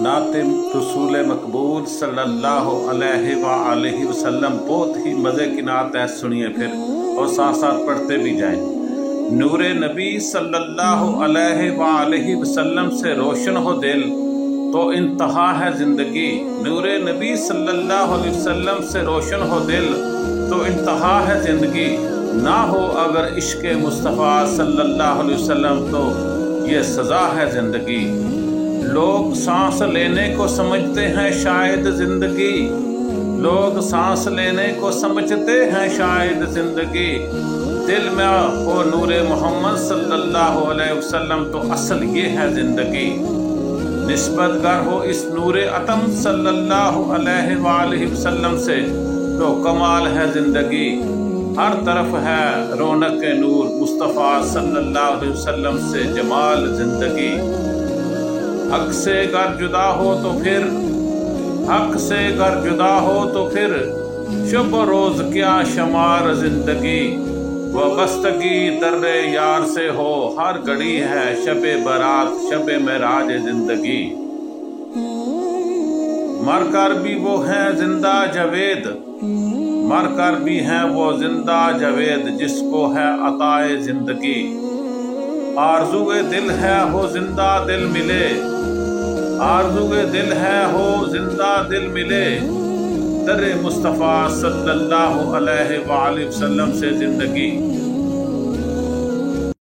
नात रसूल मकबूल सल्लल्लाहु अलैहि वआलैहि वसल्लम। बहुत ही मज़े की नात है, सुनिए फिर और साथ साथ पढ़ते भी जाएं। नूरे नबी सल्लल्लाहु अलैहि वआलैहि वसल्लम से रोशन हो दिल तो इंतहा है ज़िंदगी। नूरे नबी सल्लल्लाहु अलैहि वसल्लम से रोशन हो दिल तो इंतहा है ज़िंदगी। ना हो अगर इश्क़ मुस्तफ़ा सल्लल्लाहु अलैहि वसल्लम तो ये सज़ा है ज़िंदगी। लोग सांस लेने को समझते हैं शायद ज़िंदगी, लोग सांस लेने को समझते हैं शायद ज़िंदगी। दिल में हो नूरे मोहम्मद सल्लल्लाहु अलैहि वसल्लम तो असल ये है ज़िंदगी। निस्बत गर हो इस नूरे अतम सल्लल्लाहु अलैहि वसल्लम से तो कमाल है ज़िंदगी। हर तरफ है रौनक नूर मुस्तफ़ा सल्लल्लाहु अलैहि वसल्लम से जमाल ज़िंदगी। हक से गर जुदा हो तो फिर, हक से गर जुदा हो तो फिर शुभ रोज़ क्या शमार ज़िंदगी। वाबस्तगी दर्रे यार से हो हर घड़ी है शबे बारात शबे मेराज ज़िंदगी। मर कर भी वो हैं जिंदा जावेद, मर कर भी हैं वो जिंदा जावेद जिसको है अताए ज़िंदगी। आरज़ुए दिल है हो जिंदा दिल मिले, आरज़ुए दिल है हो जिंदा दिल मिले। दर्रे मुस्तफ़ा सल्लल्लाहु अलैहि वसल्लम से ज़िंदगी।